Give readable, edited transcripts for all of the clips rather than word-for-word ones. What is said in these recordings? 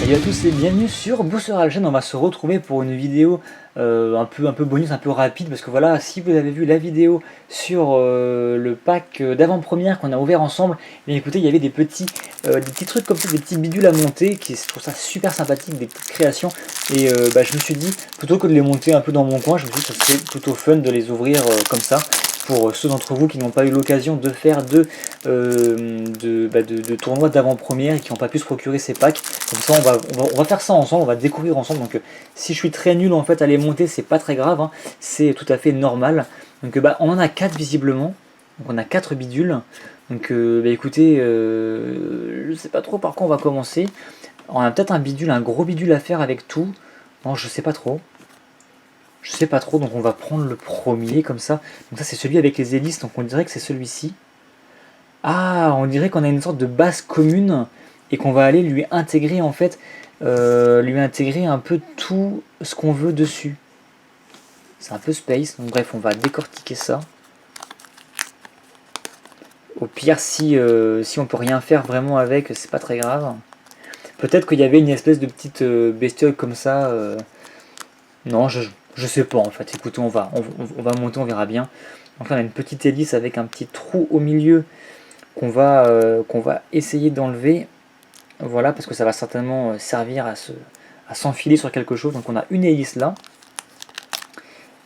Salut à tous et bienvenue sur Booster à la chaîne. On va se retrouver pour une vidéo un peu bonus, un peu rapide, parce que voilà, si vous avez vu la vidéo sur le pack d'avant-première qu'on a ouvert ensemble, bien écoutez, il y avait des petits trucs comme ça, des petits bidules à monter, je trouve ça super sympathique, des petites créations. Et je me suis dit, plutôt que de les monter un peu dans mon coin, je me suis dit que ça serait plutôt fun de les ouvrir comme ça. Pour ceux d'entre vous qui n'ont pas eu l'occasion de faire de tournois d'avant-première et qui n'ont pas pu se procurer ces packs. Comme ça, on va faire ça ensemble, on va découvrir ensemble. Donc, si je suis très nul en fait à les monter, c'est pas très grave, hein, c'est tout à fait normal. Donc, on en a 4 visiblement. Donc, on a 4 bidules. Donc, écoutez, je sais pas trop par quoi on va commencer. On a peut-être un gros bidule à faire avec tout. Non, je sais pas trop. Je sais pas trop, donc on va prendre le premier comme ça. Donc ça c'est celui avec les hélices, donc on dirait que c'est celui-ci. Ah, on dirait qu'on a une sorte de base commune et qu'on va aller lui intégrer en fait, lui intégrer un peu tout ce qu'on veut dessus. C'est un peu space, donc bref, on va décortiquer ça. Au pire, si on peut rien faire vraiment avec, c'est pas très grave. Peut-être qu'il y avait une espèce de petite bestiole comme ça. Non, je sais pas en fait. Écoutez, on va monter, on verra bien. Donc là, on a une petite hélice avec un petit trou au milieu qu'on va essayer d'enlever. Voilà, parce que ça va certainement servir à s'enfiler sur quelque chose. Donc on a une hélice là.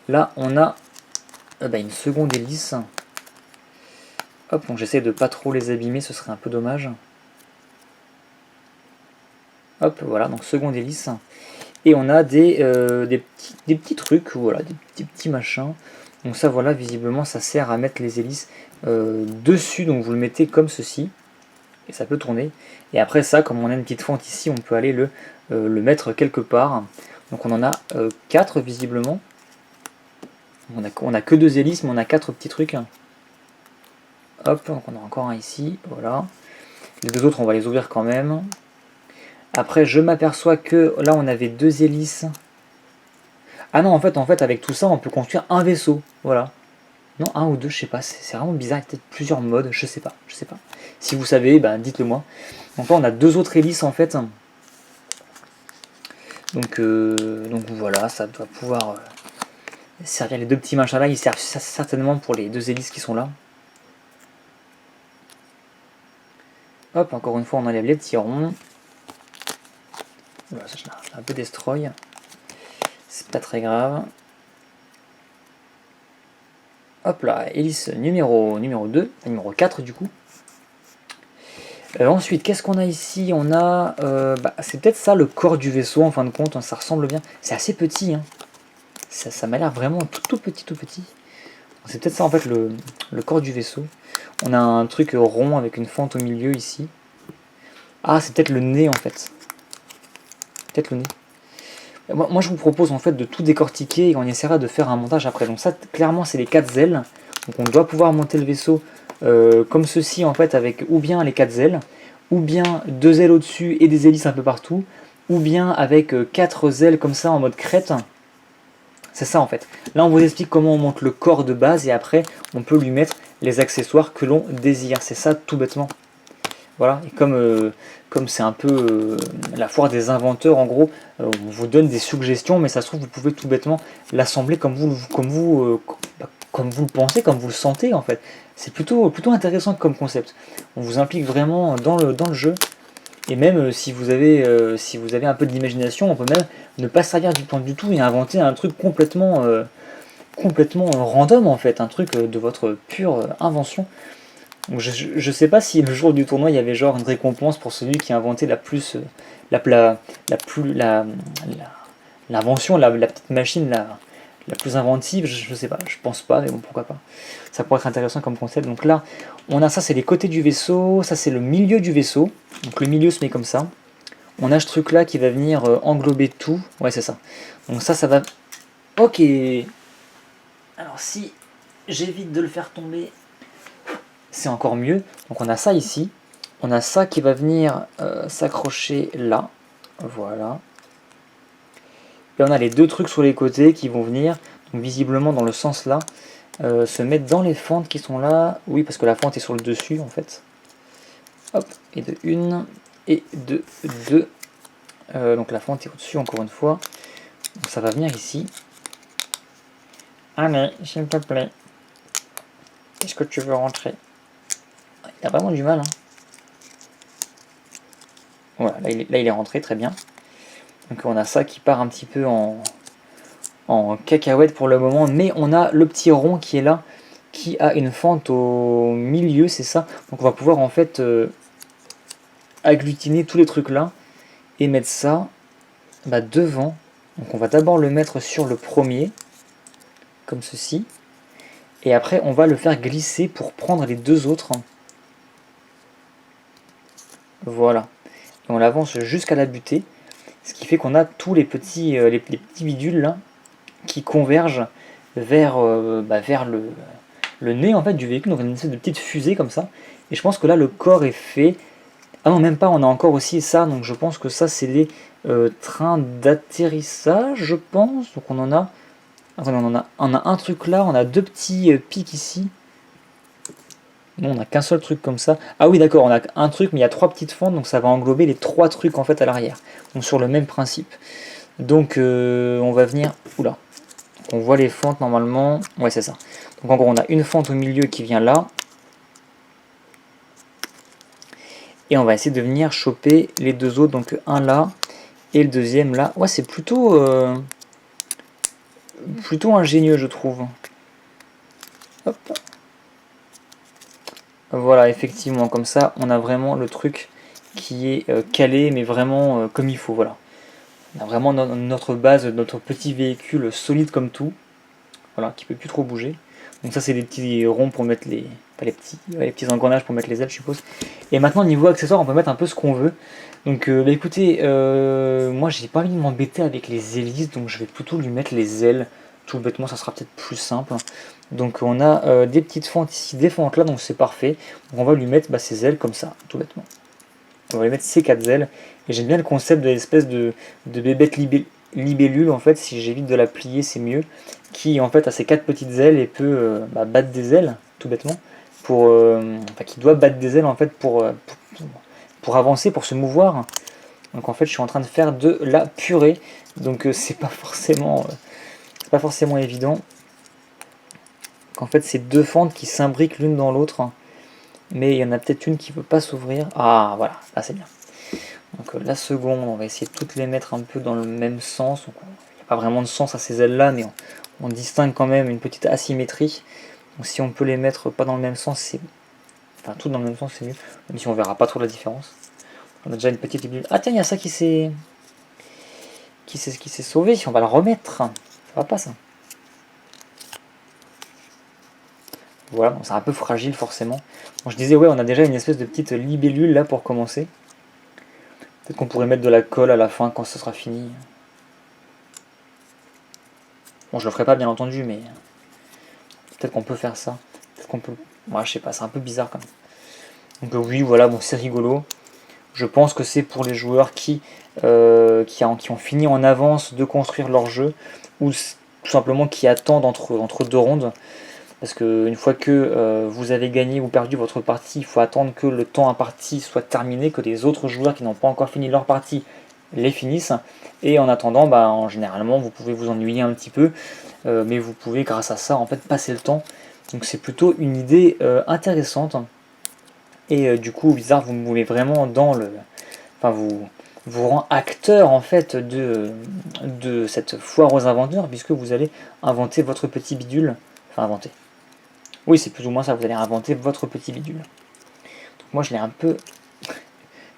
Là, on a une seconde hélice. Hop, donc j'essaie de pas trop les abîmer, ce serait un peu dommage. Hop, voilà, donc seconde hélice. Et on a des petits trucs, voilà, des petits machins. Donc ça, voilà, visiblement, ça sert à mettre les hélices dessus. Donc vous le mettez comme ceci. Et ça peut tourner. Et après ça, comme on a une petite fente ici, on peut aller le mettre quelque part. Donc on en a 4 visiblement. On a que 2 hélices, mais on a 4 petits trucs. Hop, donc on a encore un ici, voilà. Les deux autres, on va les ouvrir quand même. Après, je m'aperçois que là, on avait 2 hélices. Ah non, en fait, avec tout ça, on peut construire un vaisseau, voilà. Non, un ou deux, je sais pas, c'est vraiment bizarre, il y a peut-être plusieurs modes, je sais pas. Si vous savez, dites-le moi. Donc là, on a 2 autres hélices en fait. Donc voilà, ça doit pouvoir servir. Les 2 petits machins là, ils servent certainement pour les 2 hélices qui sont là. Hop, encore une fois, on enlève les petits ronds. Voilà, ça, je l'ai un peu destroy. C'est pas très grave. Hop là, hélice numéro 2, numéro 4 du coup. Ensuite, qu'est-ce qu'on a ici? On a, c'est peut-être ça le corps du vaisseau en fin de compte, hein, ça ressemble bien. C'est assez petit, hein. Ça m'a l'air vraiment tout petit. C'est peut-être ça en fait le corps du vaisseau. On a un truc rond avec une fente au milieu ici. Ah, c'est peut-être le nez en fait. Peut-être le nez. Moi je vous propose en fait de tout décortiquer et on essaiera de faire un montage après. Donc ça clairement c'est les 4 ailes. Donc on doit pouvoir monter le vaisseau comme ceci en fait, avec ou bien les 4 ailes, ou bien 2 ailes au-dessus et des hélices un peu partout, ou bien avec 4 ailes comme ça en mode crête. C'est ça en fait. Là on vous explique comment on monte le corps de base et après on peut lui mettre les accessoires que l'on désire. C'est ça tout bêtement. Voilà, et comme c'est un peu la foire des inventeurs, en gros, on vous donne des suggestions, mais ça se trouve, vous pouvez tout bêtement l'assembler comme vous le pensez, comme vous le sentez, en fait. C'est plutôt intéressant comme concept. On vous implique vraiment dans le jeu, et même si vous avez un peu d'imagination, on peut même ne pas se servir du plan du tout et inventer un truc complètement random, en fait, un truc de votre pure invention. Donc je sais pas si le jour du tournoi il y avait genre une récompense pour celui qui a inventé l'invention, la petite machine la plus inventive, je sais pas, je pense pas, mais bon pourquoi pas. Ça pourrait être intéressant comme concept. Donc là, on a ça, c'est les côtés du vaisseau, ça c'est le milieu du vaisseau. Donc le milieu se met comme ça. On a ce truc là qui va venir englober tout. Ouais c'est ça. Donc ça va. Ok. Alors si j'évite de le faire tomber, c'est encore mieux. Donc on a ça ici, on a ça qui va venir s'accrocher là, voilà. Et on a les 2 trucs sur les côtés qui vont venir, donc visiblement dans le sens là, se mettre dans les fentes qui sont là. Oui, parce que la fente est sur le dessus en fait. Hop, et de 1, et de 2. Donc la fente est au-dessus encore une fois. Donc ça va venir ici. Allez, s'il te plaît. Est-ce que tu veux rentrer? Il a vraiment du mal. Hein. Voilà, là il est rentré, très bien. Donc on a ça qui part un petit peu en cacahuète pour le moment, mais on a le petit rond qui est là, qui a une fente au milieu, c'est ça. Donc on va pouvoir en fait agglutiner tous les trucs là et mettre ça devant. Donc on va d'abord le mettre sur le premier, comme ceci, et après on va le faire glisser pour prendre les deux autres. Voilà, et on l'avance jusqu'à la butée, ce qui fait qu'on a tous les petits, les petits bidules là qui convergent vers le nez en fait du véhicule, donc une espèce de petite fusée comme ça. Et je pense que là le corps est fait. Ah non, même pas, on a encore aussi ça, donc je pense que ça c'est les trains d'atterrissage, je pense. Donc on en a. Attendez, on a un truc là, on a deux petits pics ici. Non, on n'a qu'un seul truc comme ça. Ah oui, d'accord, on a un truc, mais il y a trois petites fentes, donc ça va englober les trois trucs en fait à l'arrière. Donc sur le même principe. Donc on va venir. Oula. On voit les fentes normalement. Ouais, c'est ça. Donc en gros, on a une fente au milieu qui vient là. Et on va essayer de venir choper les deux autres. Donc un là et le deuxième là. Ouais, c'est plutôt ingénieux, je trouve. Hop. Voilà, effectivement, comme ça, on a vraiment le truc qui est calé, mais vraiment comme il faut. Voilà. On a vraiment notre base, notre petit véhicule solide comme tout. Voilà, qui peut plus trop bouger. Donc ça c'est des petits ronds pour mettre les. Pas les petits, ouais, les petits engrenages pour mettre les ailes je suppose. Et maintenant niveau accessoires on peut mettre un peu ce qu'on veut. Donc écoutez, moi j'ai pas envie de m'embêter avec les hélices, donc je vais plutôt lui mettre les ailes. Tout bêtement ça sera peut-être plus simple. Donc on a des petites fentes ici, des fentes là, donc c'est parfait. Donc on va lui mettre ses ailes comme ça, tout bêtement. On va lui mettre ces quatre ailes. Et j'aime bien le concept de l'espèce de bébête libellule, en fait, si j'évite de la plier c'est mieux, qui en fait a ses quatre petites ailes et peut battre des ailes, tout bêtement, enfin qui doit battre des ailes en fait pour avancer, pour se mouvoir. Donc en fait je suis en train de faire de la purée, donc c'est pas forcément évident. Qu'en fait c'est deux fentes qui s'imbriquent l'une dans l'autre, mais il y en a peut-être une qui ne veut pas s'ouvrir. Ah voilà, là c'est bien. Donc la seconde, on va essayer de toutes les mettre un peu dans le même sens. Donc, il n'y a pas vraiment de sens à ces ailes-là, mais on distingue quand même une petite asymétrie. Donc si on peut les mettre pas dans le même sens, c'est. Enfin, toutes dans le même sens, c'est mieux. Même si on verra pas trop la différence. On a déjà une petite. Ah tiens, il y a ça qui s'est sauvé. On va la remettre. Ça va pas ça. Voilà, bon, c'est un peu fragile forcément. Bon, je disais, ouais, on a déjà une espèce de petite libellule là pour commencer. Peut-être qu'on pourrait mettre de la colle à la fin quand ce sera fini. Bon, je le ferai pas bien entendu, mais peut-être qu'on peut faire ça. Peut-être qu'on peut. Moi, je sais pas, c'est un peu bizarre quand même. Donc oui, voilà, bon, c'est rigolo. Je pense que c'est pour les joueurs qui ont fini en avance de construire leur jeu, ou tout simplement qui attendent entre deux rondes. Parce qu'une fois que vous avez gagné ou perdu votre partie, il faut attendre que le temps imparti soit terminé, que les autres joueurs qui n'ont pas encore fini leur partie les finissent. Et en attendant, généralement, vous pouvez vous ennuyer un petit peu, mais vous pouvez, grâce à ça, en fait, passer le temps. Donc c'est plutôt une idée intéressante. Et du coup, Blizzard, vous mouvez vraiment dans le... Enfin, vous rend acteur, en fait, de cette foire aux inventeurs, puisque vous allez inventer votre petit bidule. Enfin, inventer. Oui, c'est plus ou moins ça, vous allez inventer votre petit bidule. Donc moi, je l'ai un peu...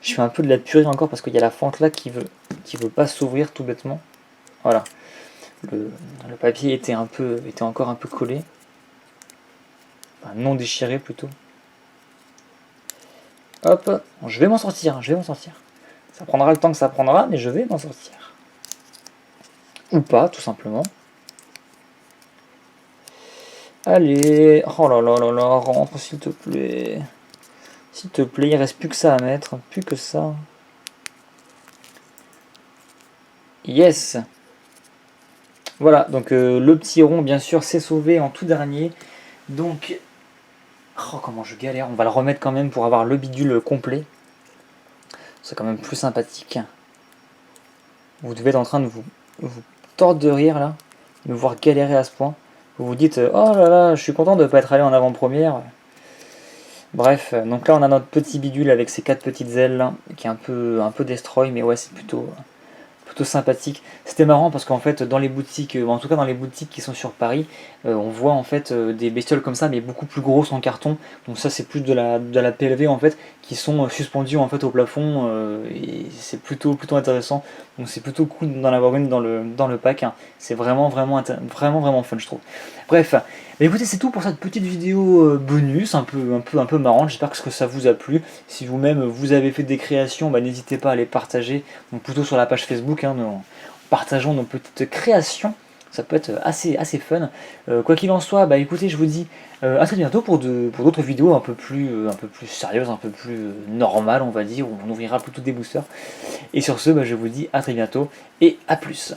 Je fais un peu de la purée encore, parce qu'il y a la fente là qui veut pas s'ouvrir tout bêtement. Voilà. Le papier était encore un peu collé. Enfin, non déchiré plutôt. Hop, je vais m'en sortir. Ça prendra le temps que ça prendra, mais je vais m'en sortir. Ou pas, tout simplement. Allez, oh là là là là, rentre s'il te plaît. S'il te plaît, il reste plus que ça à mettre, plus que ça. Yes. Voilà, donc le petit rond, bien sûr, s'est sauvé en tout dernier. Donc, oh, comment je galère. On va le remettre quand même pour avoir le bidule complet. C'est quand même plus sympathique. vous devez être en train de vous tordre de rire là, de me voir galérer à ce point. Vous vous dites oh là là, je suis content de ne pas être allé en avant-première. Bref, donc là on a notre petit bidule avec ses 4 petites ailes là, qui est un peu destroy, mais ouais c'est plutôt sympathique. C'était marrant parce qu'en fait dans les boutiques, en tout cas dans les boutiques qui sont sur Paris, on voit en fait des bestioles comme ça mais beaucoup plus grosses en carton. Donc ça c'est plus de la PLV en fait qui sont suspendues en fait au plafond et c'est plutôt intéressant. Donc c'est plutôt cool d'en avoir une dans le pack, hein. C'est vraiment fun je trouve. Bref, bah écoutez c'est tout pour cette petite vidéo bonus un peu marrante. J'espère que ça vous a plu. Si vous-même vous avez fait des créations, bah, n'hésitez pas à les partager. Donc plutôt sur la page Facebook, hein, nous partageons nos petites créations. Ça peut être assez fun. Quoi qu'il en soit, bah écoutez, je vous dis à très bientôt pour d'autres vidéos un peu plus sérieuses, un peu plus normales, on va dire, où on ouvrira plutôt des boosters. Et sur ce, bah, je vous dis à très bientôt et à plus.